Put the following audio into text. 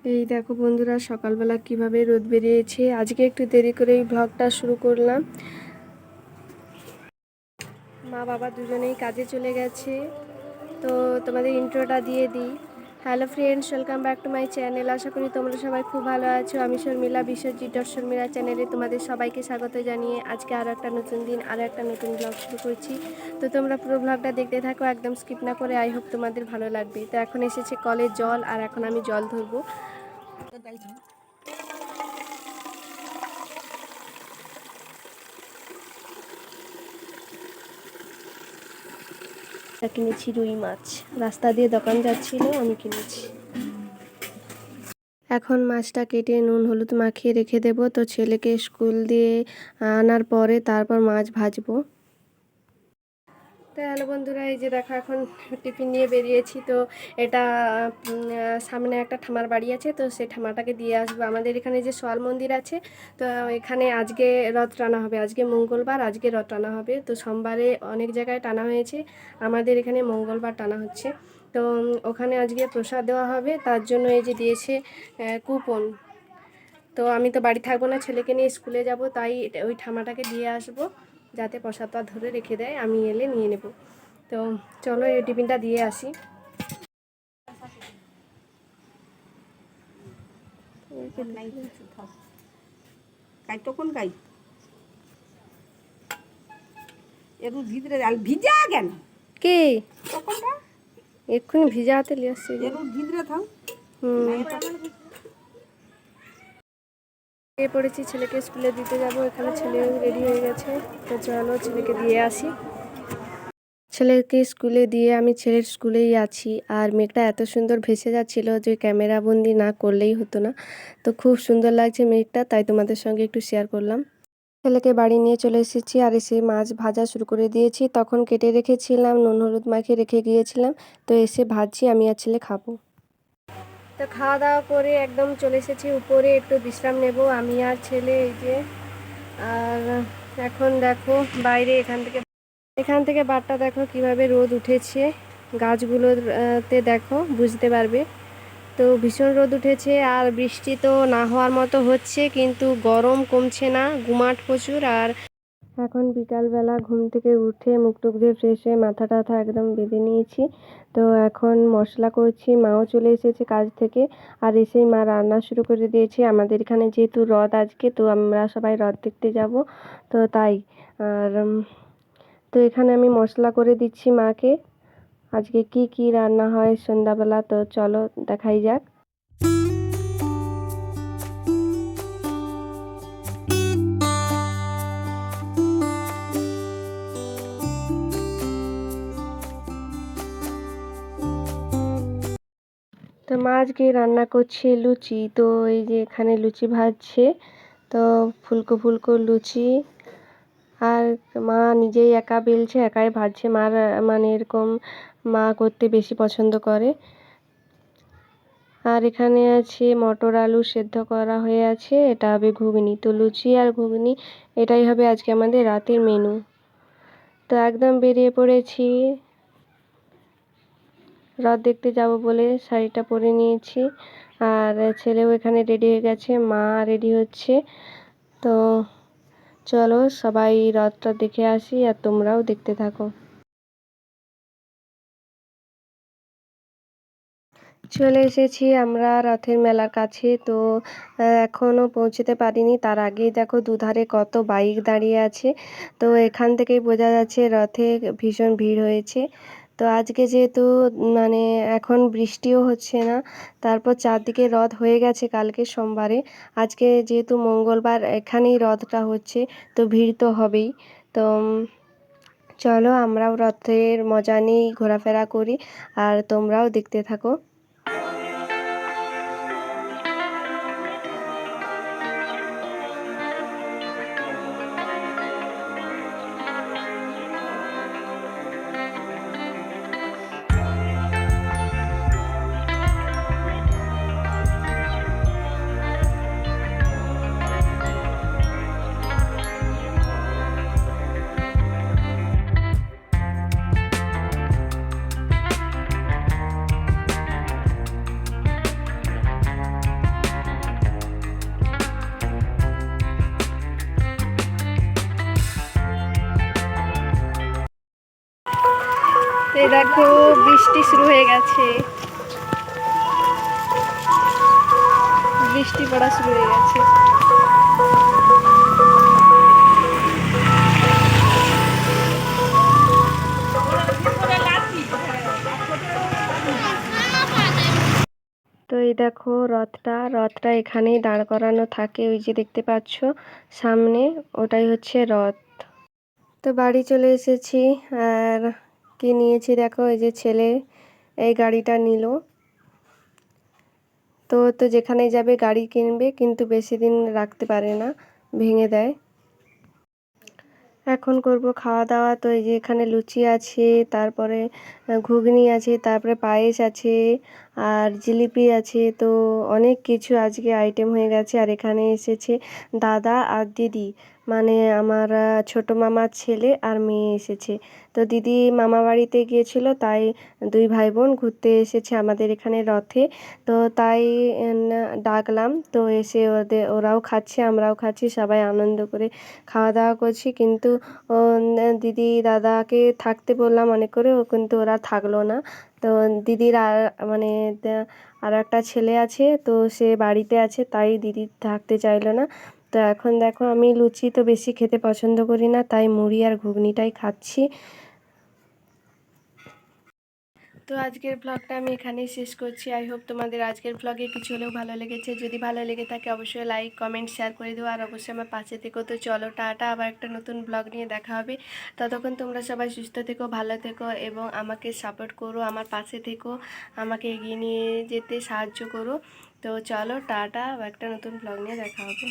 এই দেখো বন্ধুরা, সকালবেলা কিভাবে রোদ বেরিয়েছে। আজকে একটু দেরি করে এই ব্লগটা শুরু করলাম। মা বাবা দুজনেই কাজে চলে গেছে, তো তোমাদের ইন্ট্রোটা দিয়ে দিই। Hello friends, welcome back to my channel. আশা করি তোমরা সবাই খুব ভালো আছো। আমি শর্মিলা, বিশ্বজিৎ শর্মিলা চ্যানেলে তোমাদের সবাইকে স্বাগত জানিয়ে আজকে আরও একটা নতুন দিন, আরও একটা নতুন ব্লগ শুরু করছি। তো তোমরা পুরো ব্লগটা দেখতে থাকো, একদম স্কিপ না করে। আই হোপ তোমাদের ভালো লাগবে। তো এখন এসেছে কলের জল, আর এখন আমি জল ধরবো। কিনেছি রুই মাছ, রাস্তা দিয়ে দোকান যাচ্ছিল, আমি কিনেছি। এখন মাছটা কেটে নুন হলুদ মাখিয়ে রেখে দেবো। তো ছেলেকে স্কুল দিয়ে আনার পরে তারপর মাছ ভাজবো। তো হ্যালো বন্ধুরা, এই যে দেখো এখন টিফিন নিয়ে বেরিয়েছি। তো এটা সামনে একটা ঠামার বাড়ি আছে, তো সেই ঠামাটাকে দিয়ে আসবো। আমাদের এখানে যে সোয়াল মন্দির আছে, তো এখানে আজকে রথ টানা হবে। আজকে মঙ্গলবার, আজকে রথ টানা হবে। তো সোমবারে অনেক জায়গায় টানা হয়েছে, আমাদের এখানে মঙ্গলবার টানা হচ্ছে। তো ওখানে আজকে প্রসাদ দেওয়া হবে, তার জন্য এই যে দিয়েছে কুপন। তো আমি তো বাড়ি থাকবো না, ছেলেকে নিয়ে স্কুলে যাব, তাই ওই ঠামাটাকে দিয়ে আসবো, যাতে প্রসাদটা ধরে রেখে দেয়, আমি এলে নিয়ে নেব। তো চলো এই টিফিনটা দিয়ে আসি। ভিজা কেন কি তখনটা এক্ষুনি ভিজা হাতে নিয়ে আসছি। ভিজরে থাও। পড়েছি, ছেলেকে স্কুলে দিতে যাব। এখানে ছেলে রেডি হয়ে গেছে, তো চলো ছেলেকে দিয়ে আসি। ছেলেকে স্কুলে দিয়ে আমি ছেলের স্কুলেই আছি, আর মেঘটা এত সুন্দর ভেসে যাচ্ছিল যে ক্যামেরা বন্দি না করলেই হতো না। তো খুব সুন্দর লাগছে মেঘটা, তাই তোমাদের সঙ্গে একটু শেয়ার করলাম। ছেলেকে বাড়ি নিয়ে চলে এসেছি, আর এসে মাছ ভাজা শুরু করে দিয়েছি। তখন কেটে রেখেছিলাম, নুন হলুদ মাখিয়ে রেখে গিয়েছিলাম। তো এসে ভাজছি, আমি আর ছেলে খাবো। তো খাওয়া দাওয়া করে একদম চলে এসেছি উপরে, একটু বিশ্রাম নেব আমি আর ছেলে, এই যে। আর এখন দেখো বাইরে এখান থেকে বারটা দেখো কিভাবে রোদ উঠেছে। গাছগুলোতে দেখো, বুঝতে পারবে। তো ভীষণ রোদ উঠেছে, আর বৃষ্টি তো না হওয়ার মতো হচ্ছে, কিন্তু গরম কমছে না, গুমাট প্রচুর। আর এখন বিকালবেলা ঘুম থেকে উঠে মুখ টুক দিয়ে ফ্রেশ হয়ে মাথা টাথা একদম বেঁধে নিয়েছি। তো এখন মশলা করছি, মাও চলে এসেছে কাজ থেকে, আর এসেই মা রান্না শুরু করে দিয়েছে। আমাদের এখানে যেহেতু রথ আজকে, তো আমরা সবাই রথ দেখতে যাব, তো তাই। আর তো এখানে আমি মশলা করে দিচ্ছি মাকে। আজকে কি কি রান্না হয় সন্ধ্যাবেলা, তো চলো দেখাই যাক। তো মা আজকে রান্না করছে লুচি। তো এই যে এখানে লুচি ভাজছে, তো ফুলকো ফুলকো লুচি। আর মা নিজেই একা বেলছে, একাই ভাজছে। মার মানে এরকম মা করতে বেশি পছন্দ করে। আর এখানে আছে মটর আলু সেদ্ধ করা হয়ে আছে, এটা হবে ঘুগনি। তো লুচি আর ঘুগনি এটাই হবে আজকে আমাদের রাতের মেনু। তো একদম বেরিয়ে পড়েছি, রথ দেখতে যাব বলে শাড়িটা পরে নিয়েছি। আর ছেলেও এখানে রেডি হয়ে গেছে, মা রেডি হচ্ছে। তো চলো সবাই রথটা দেখে আসি, আর তোমরাও দেখতে থাকো। চলে এসেছি আমরা রথের মেলার কাছে। তো এখনও পৌঁছতে পারিনি, তার আগেই দেখো দুধারে কত বাইক দাঁড়িয়ে আছে। তো এখান থেকেই বোঝা যাচ্ছে রথে ভীষণ ভিড় হয়েছে। তো আজকে যেহেতু মানে এখন বৃষ্টিও হচ্ছে না, তারপর চারদিকে রথ হয়ে গেছে কালকে সোমবারে, আজকে যেহেতু মঙ্গলবার এখানেই রথটা হচ্ছে, তো ভিড় তো হবেই। তো চলো আমরাও রথের মজা নিই, ঘোরাফেরা করি, আর তোমরাও দেখতে থাকো। তো এই দেখো বৃষ্টি শুরু হয়ে গেছে, বৃষ্টি পড়া শুরু হয়ে গেছে। তো এই দেখো রথটা এখানেই দাঁড় করানো থাকে, ওই যে দেখতে পাচ্ছ সামনে, ওটাই হচ্ছে রথ। তো বাড়ি চলে এসেছি, আর কি নিয়েছি দেখো, এই যে ছেলে এই গাড়িটা নিল। তো তো যেখানে যাবে গাড়ি কিনবে, কিন্তু বেশি দিন রাখতে পারে না, ভেঙে দেয়। এখন করব খাওয়া দাওয়া। তো এই যে এখানে লুচি আছে, তারপরে ঘুগনি আছে, তারপরে পায়েস আছে, আর জিলিপি আছে। তো অনেক কিছু আজকে আইটেম হয়ে গেছে। আর এখানে এসেছে দাদা আর দিদি, মানে আমার ছোট মামার ছেলে আর মেয়ে এসেছে। তো দিদি মামা বাড়িতে গিয়েছিল, তাই দুই ভাই বোন ঘুরতে এসেছে আমাদের এখানে রথে। তো তাই ডাকলাম, তো এসে ওরাও খাচ্ছে, আমরাও খাচ্ছি, সবাই আনন্দ করে খাওয়া দাওয়া করছি। কিন্তু দিদি দাদাকে থাকতে বললাম অনেক করে, কিন্তু ওরা থাকলো না। তো দিদির আর মানে আর একটা ছেলে আছে, তো সে বাড়িতে আছে, তাই দিদি থাকতে চাইলো না। তো এখন দেখো আমি লুচি তো বেশি খেতে পছন্দ করি না, তাই মুড়ি আর ঘুগনিটাই খাচ্ছি। তো আজকের ব্লগটা আমি এখানেই শেষ করছি। আই হোপ তোমাদের আজকের ব্লগে কিছু হলেও ভালো লেগেছে। যদি ভালো লেগে থাকে অবশ্যই লাইক কমেন্ট শেয়ার করে দেবো, আর অবশ্যই আমার পাশে থেকো। তো চলো টাটা, আবার একটা নতুন ব্লগ নিয়ে দেখা হবে। ততক্ষণ তোমরা সবাই সুস্থ থেকো, ভালো থেকো, এবং আমাকে সাপোর্ট করো, আমার পাশে থেকো, আমাকে এগিয়ে নিয়ে যেতে সাহায্য করো। তো চলো টাটা, আবার একটা নতুন ব্লগ নিয়ে দেখা হবে।